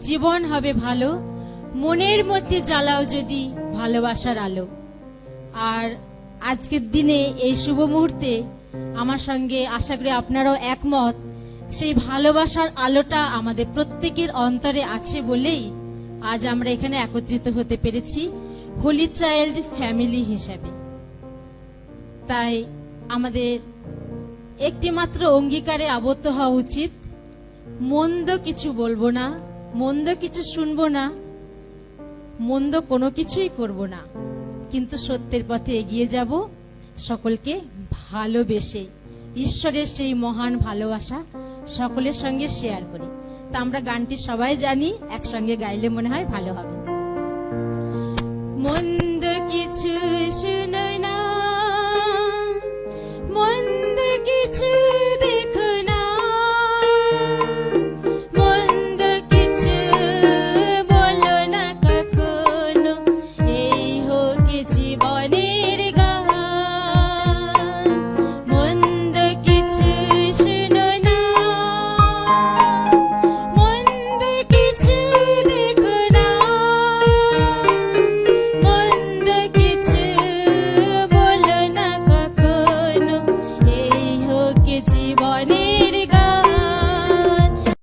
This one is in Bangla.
জীবন হবে ভালো, মনের মধ্যে জ্বালাও যদি ভালোবাসার আলো। আর আজকের দিনে এই শুভ মুহূর্তে আমার সঙ্গে আশা করি আপনারাও একমত, সেই ভালোবাসার আলোটা আমাদের প্রত্যেকের অন্তরে আছে বলেই আজ আমরা এখানে একত্রিত হতে পেরেছি হোলি চাইল্ড ফ্যামিলি হিসাবে। তাই আমাদের একটি মাত্র অঙ্গীকারে আবদ্ধ হওয়া উচিত, মন্দ কিছু বলবো না, মন্দ কিছু শুনবো না, মন্দ কোনো কিছুই করব না, কিন্তু সত্যের পথে এগিয়ে যাব, সকলকে ভালোবেসে ঈশ্বরের সেই মহান ভালোবাসা সকলের সঙ্গে শেয়ার করি। তা আমরা গানটি সবাই জানি, একসঙ্গে গাইলে মনে হয় ভালো হবে। মন্দ কিছু শুনো না,